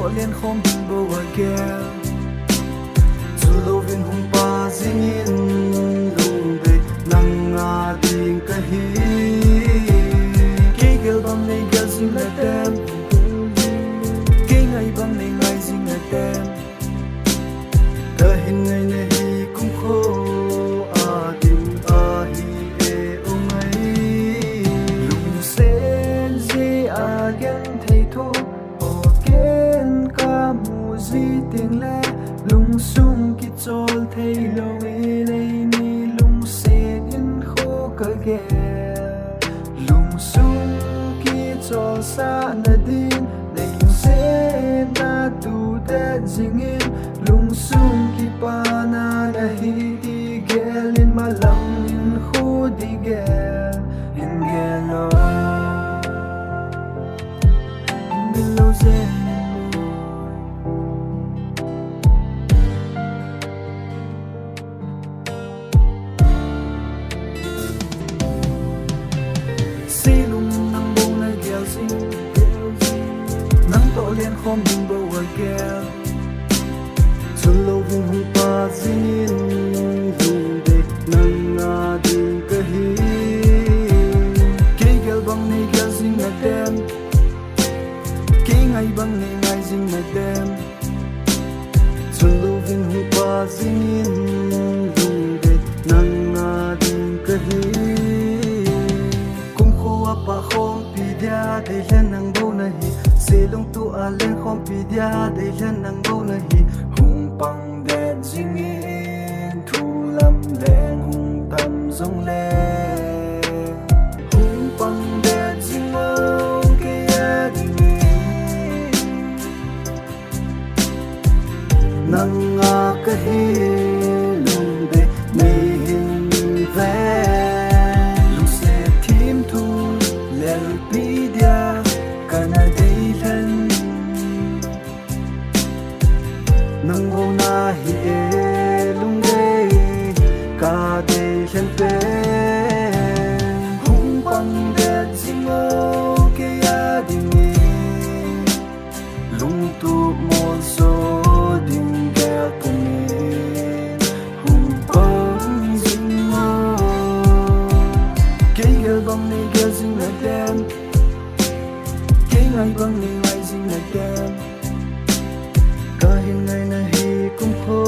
liên không bao giờ dù lâu viên hùng pa zingin lung de nang nga ding ka hi ke gel bang nei gel zing la tem ke ngai bang nei ngai zing la tem ta hin ngai ne hi kum kho a ding a hi e o ngai lung sen zi a gen thei tho o ken ka mu zi ting le lung sung ki chol thei lo e lei ni lung sen in kho ka ge lung sung ki chol sa na din nei lung sen na tu de jing in lung sung ki pa na na hi di gel in ma lang in kho di gel in gel lo in below zen liên không bình bao giờ dù lâu vùng hùng pa zingin lung de nang nga ding ka hi ke gel bang nei gel zing na tem ke ngai bang nei ngai zing na tem dù lâu vùng hùng pa zingin lung de nang nga ding ka hi kum kho apa khom pi dia de len nang do na hi se lung tu a len khom pi dia de len nang do na hi hung pang de jing in thu lam len hung tam zong le hung pang de jing mo ke ya ding nang a ka hi lung de nei hin ve lung se thim thu lel pi dia kana nang go na hi e lung de ka de chen pe hung pang de jing o ke ya ding ni lung tu mo so ding ge tu ni hung pang jing o ke gel bang ni gel jing na dem ke ngai bang ni ngai jing na dem ka hin ngai na hi kum kho